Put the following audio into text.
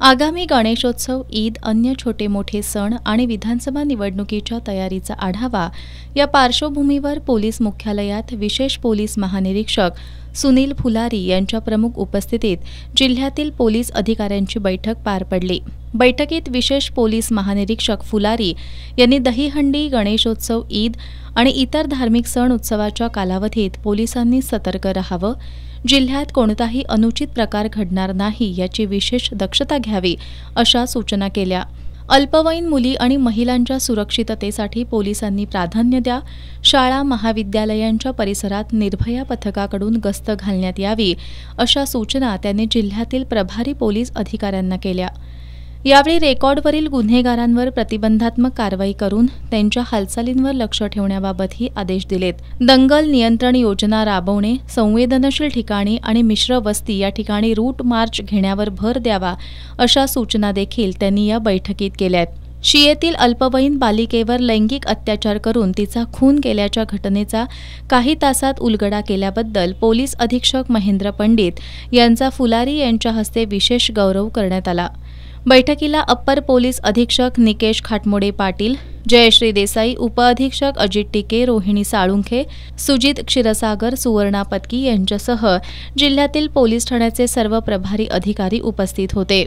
आगामी गणेशोत्सव, ईद, अन्य छोटे मोठे सण आणि विधानसभा निवडणुकीच्या तयारीचा आढावा या पार्श्वभूमीवर पोलीस मुख्यालयात विशेष पोलीस महानिरीक्षक सुनील फुलारी यांच्या प्रमुख उपस्थितीत जिल्ह्यातील पोलीस अधिकाऱ्यांची बैठक पार पडली। बैठकीत विशेष पोलीस महानिरीक्षक फुलारी यांनी दहीहंडी, गणेशोत्सव, ईद आणि इतर धार्मिक सण उत्सवाच्या कालावधीत पोलिसांनी सतर्क राहावं, जिल्ह्यात कोणताही अनुचित प्रकार घडणार नाही याची विशेष दक्षता घ्यावी अशा सूचना केल्या। अल्पवयीन मुली आणि महिलांच्या सुरक्षिततेसाठी पोलिसांनी प्राधान्य द्या, शाळा महाविद्यालयांच्या परिसरात निर्भया पथकाकडून गस्त घालण्यात यावी अशा सूचना त्यांनी जिल्ह्यातील प्रभारी पोलीस अधिकाऱ्यांना केल्या। यावेळी रेकॉर्डवरील गुन्हेगारांवर प्रतिबंधात्मक कारवाई करून त्यांच्या हालचालींवर लक्ष ठेवण्याबाबतही आदेश दिलेत। दंगल नियंत्रण योजना राबवणे, संवेदनशील ठिकाणी आणि मिश्र वस्ती या ठिकाणी रूट मार्च घेण्यावर भर द्यावा अशा सूचना देखील त्यांनी या बैठकीत केल्यात। शियेतील अल्पवयीन बालिकेवर लैंगिक अत्याचार करून तिचा खून केल्याच्या घटनेचा काही तासात उलगडा केल्याबद्दल पोलीस अधीक्षक महेंद्र पंडित यांचा फुलारी यांच्या हस्ते विशेष गौरव करण्यात आला। बैठकीला अप्पर पोलीस अधीक्षक निकेश खाटमोडे पाटील, जयश्री देसाई, उपअधीक्षक अजित टिके, रोहिणी साळुंखे, सुजित क्षीरसागर, सुवर्णा पत्की यांच्यासह जिल्ह्यातील पोलीस ठाण्याचे सर्व प्रभारी अधिकारी उपस्थित होते।